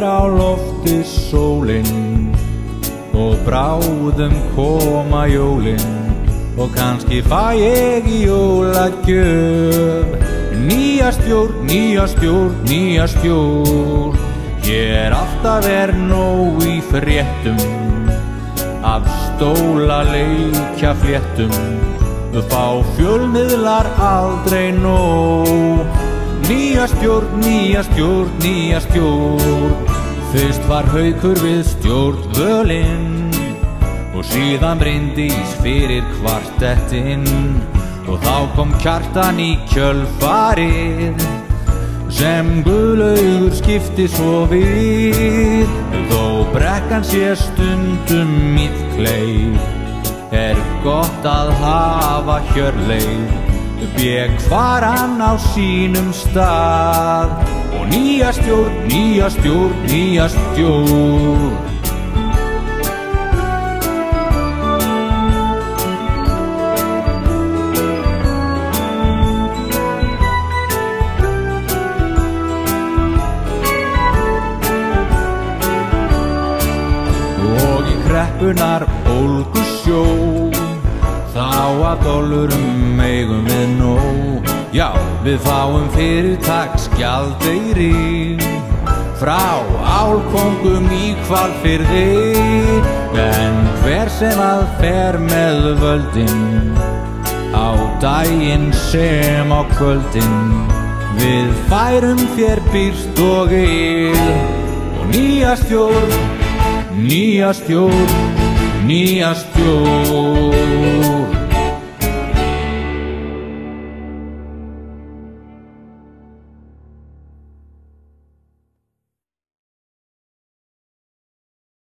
á lofti sólin og bráðum koma jólin og kannski fæ ég í jólagjöf nýja stjórn, nýja stjórn, nýja stjórn. Hér alltaf nóg í fréttum af stólaleikja fléttum, fá fjölmiðlar aldrei nóg. Nýja stjórn, nýja stjórn, nýja stjórn. Fyrst var Haukur við stjórnvölinn og síðan Bryndís fyrir kvartettinn og þá kom Kjartan í kjölfarið sem Guðlaugur skipti svo við. Þó brekkan sé stundum illkleif gott að hafa Hjörleif Bjeg hvar hann á sínum stað og nýja stjórn, nýja stjórn, nýja stjórn. Og í kreppunar ólgusjó þá að dollurum eigum við nóg. Já, við fáum fyrirtaksgjaldeyri frá álkóngum í Hvalfirði. En hver sem að fer með völdin á daginn sem á kvöldin, við færum þér bírt og yl og nýja stjórn, nýja stjórn, nýja stjórn.